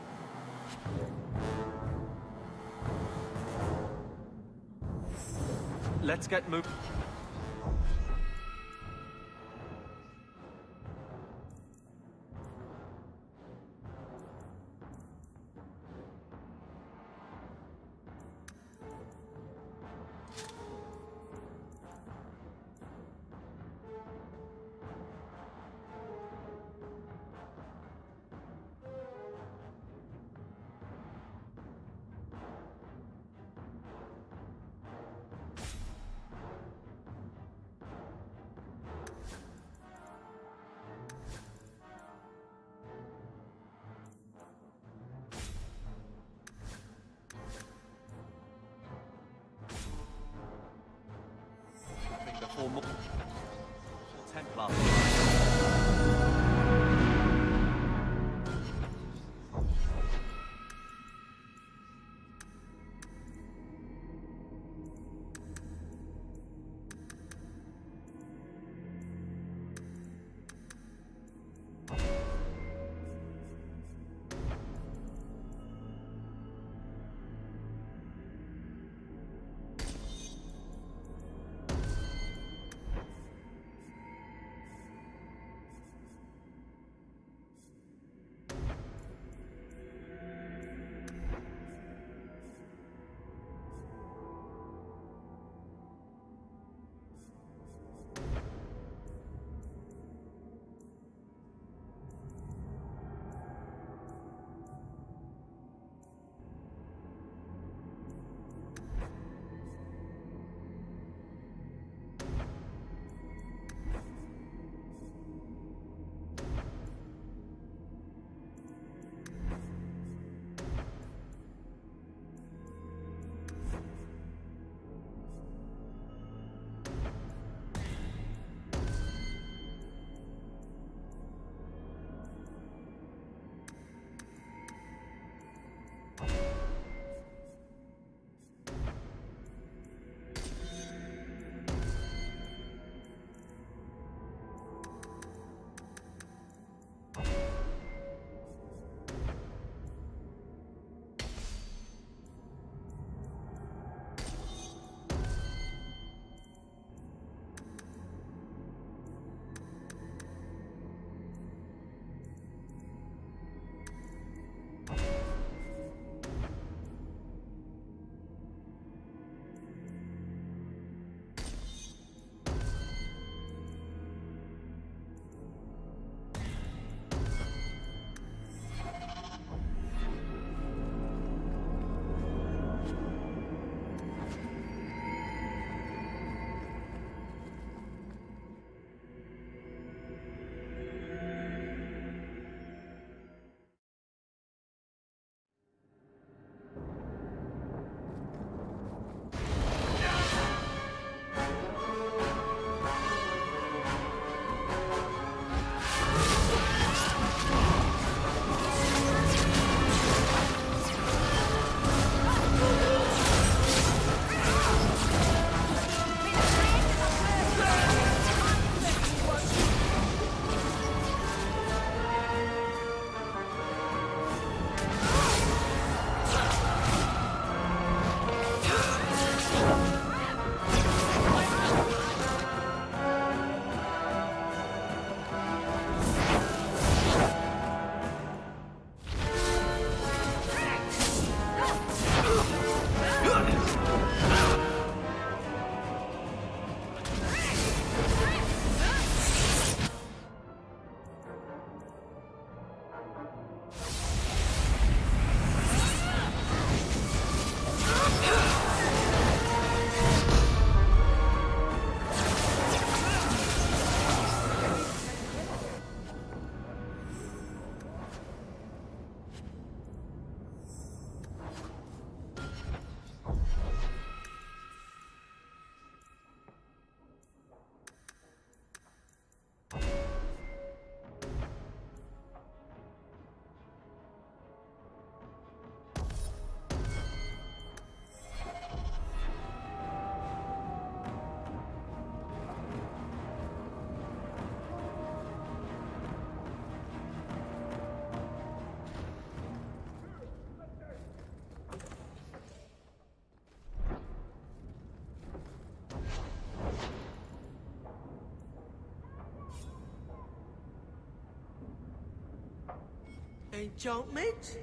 Let's get moving. Before more Templar. Enchantment?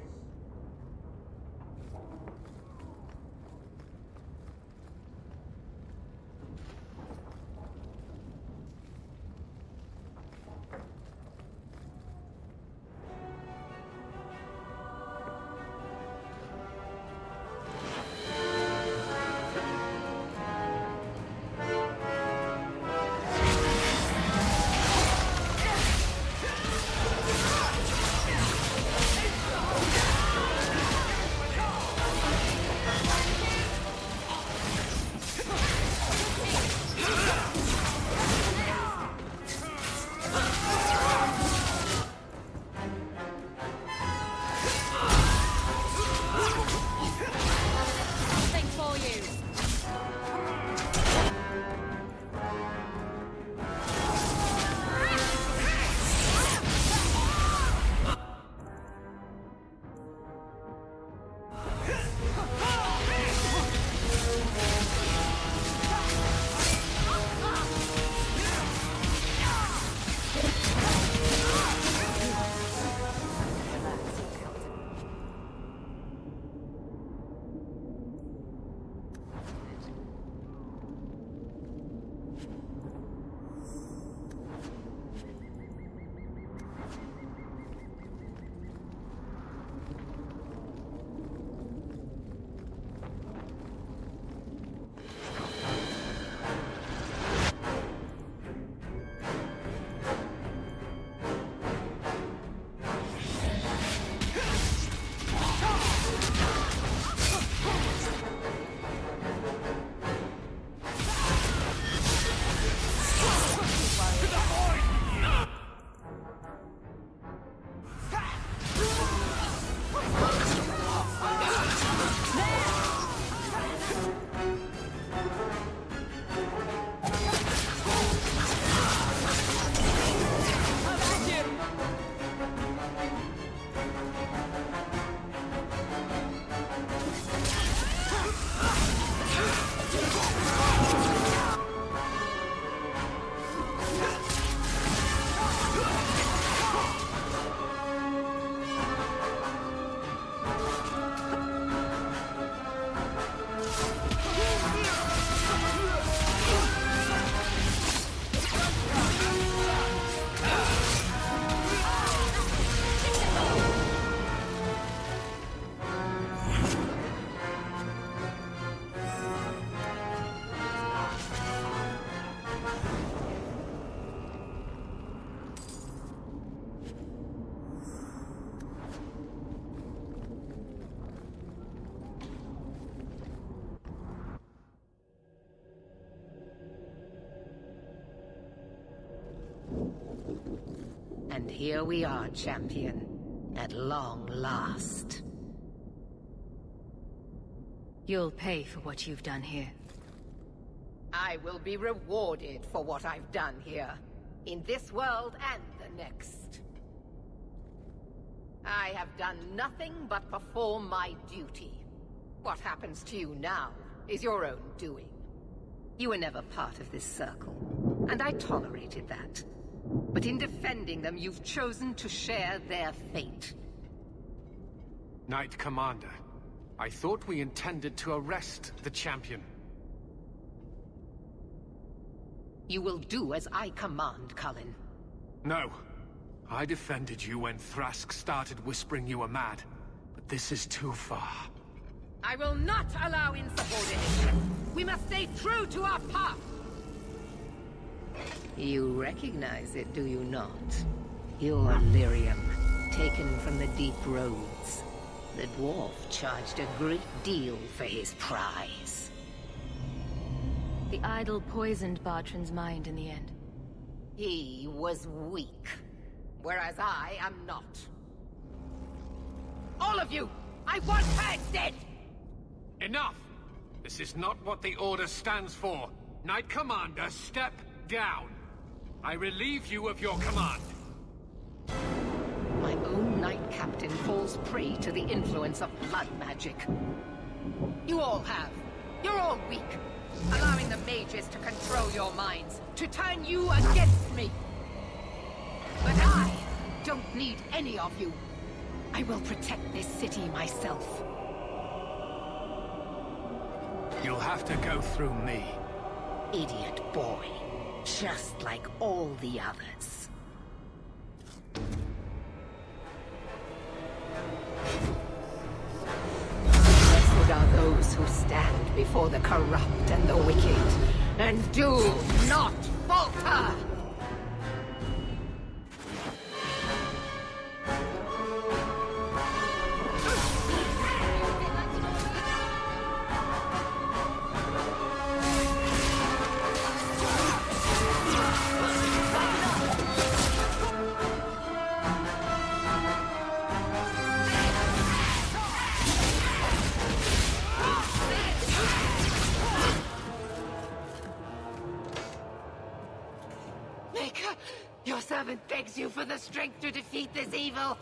And here we are, champion. At long last. You'll pay for what you've done here. I will be rewarded for what I've done here. In this world and the next. I have done nothing but perform my duty. What happens to you now is your own doing. You were never part of this circle, and I tolerated that. But in defending them, you've chosen to share their fate. Knight Commander, I thought we intended to arrest the champion. You will do as I command, Cullen. No. I defended you when Thrask started whispering you were mad. But this is too far. I will not allow insubordination. We must stay true to our path. You recognize it, do you not? You're Lyrium, taken from the deep roads. The dwarf charged a great deal for his prize. The idol poisoned Bartran's mind in the end. He was weak, whereas I am not. All of you! I want her dead! Enough! This is not what the Order stands for. Knight Commander, step down. I relieve you of your command. My own Knight Captain falls prey to the influence of blood magic. You all have. You're all weak. Allowing the mages to control your minds, to turn you against me. But I don't need any of you. I will protect this city myself. You'll have to go through me. Idiot boy. Just like all the others. Blessed are those who stand before the corrupt and the wicked, and do not falter! Your servant begs you for the strength to defeat this evil.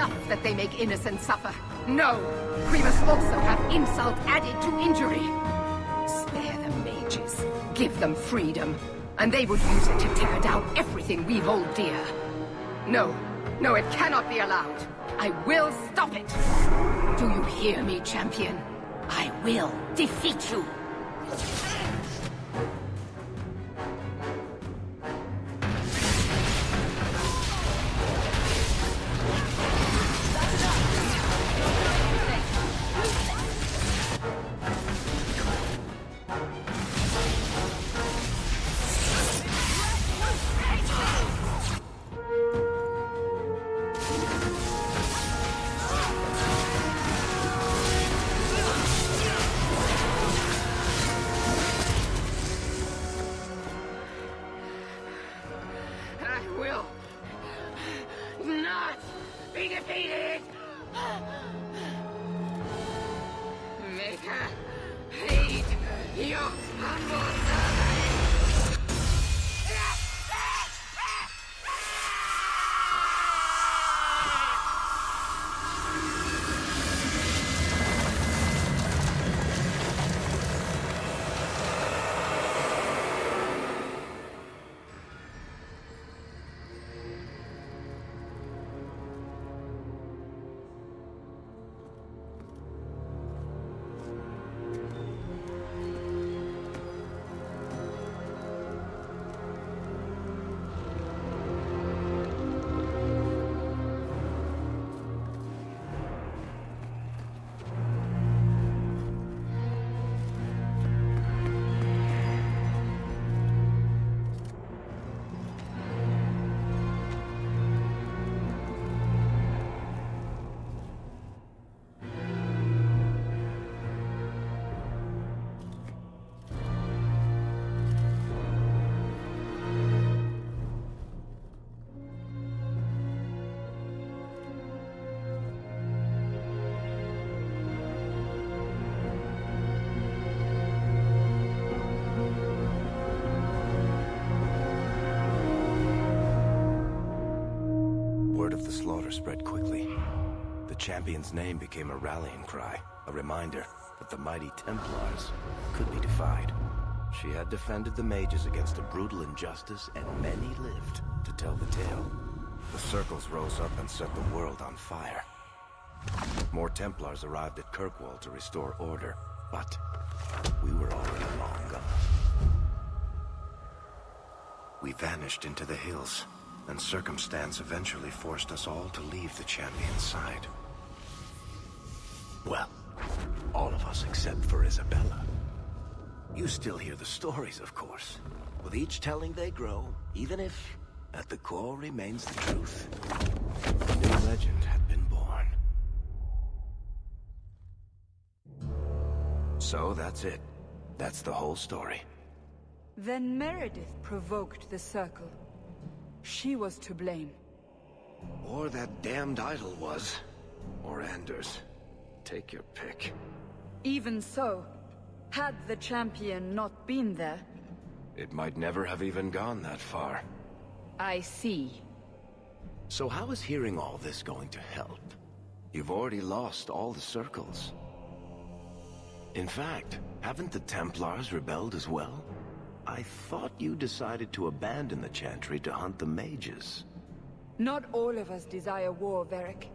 enough that they make innocents suffer. No! We must also have insult added to injury. Spare the mages. Give them freedom. And they would use it to tear down everything we hold dear. No. No, it cannot be allowed. I will stop it. Do you hear me, champion? I will defeat you. The slaughter spread quickly. The champion's name became a rallying cry, a reminder that the mighty Templars could be defied. She had defended the mages against a brutal injustice, and many lived to tell the tale. The circles rose up and set the world on fire. More Templars arrived at Kirkwall to restore order, but we were already long gone. We vanished into the hills, and circumstance eventually forced us all to leave the champion's side. Well, all of us except for Isabella. You still hear the stories, of course. With each telling they grow, even if, at the core, remains the truth. A new legend had been born. So that's it. That's the whole story. Then Meredith provoked the Circle. She was to blame. Or that damned idol was. Or Anders. Take your pick. Even so, had the champion not been there... It might never have even gone that far. I see. So how is hearing all this going to help? You've already lost all the circles. In fact, haven't the Templars rebelled as well? I thought you decided to abandon the Chantry to hunt the mages. Not all of us desire war, Varric.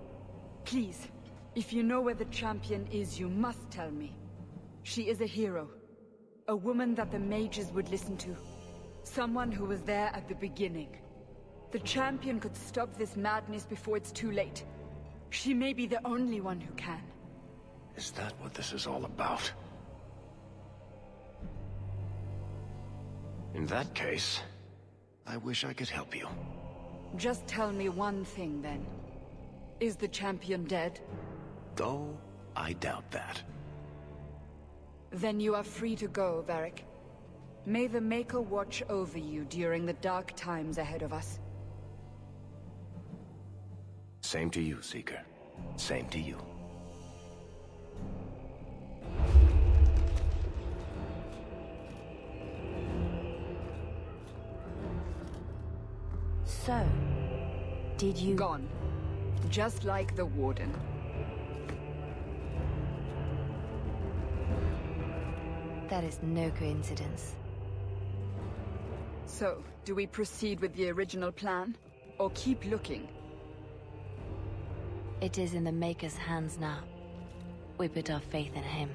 Please, if you know where the champion is, you must tell me. She is a hero. A woman that the mages would listen to. Someone who was there at the beginning. The champion could stop this madness before it's too late. She may be the only one who can. Is that what this is all about? In that case, I wish I could help you. Just tell me one thing, then. Is the champion dead? Though, I doubt that. Then you are free to go, Varric. May the Maker watch over you during the dark times ahead of us. Same to you, Seeker. Same to you. So, did you... Gone. Just like the Warden. That is no coincidence. So, do we proceed with the original plan? Or keep looking? It is in the Maker's hands now. We put our faith in him.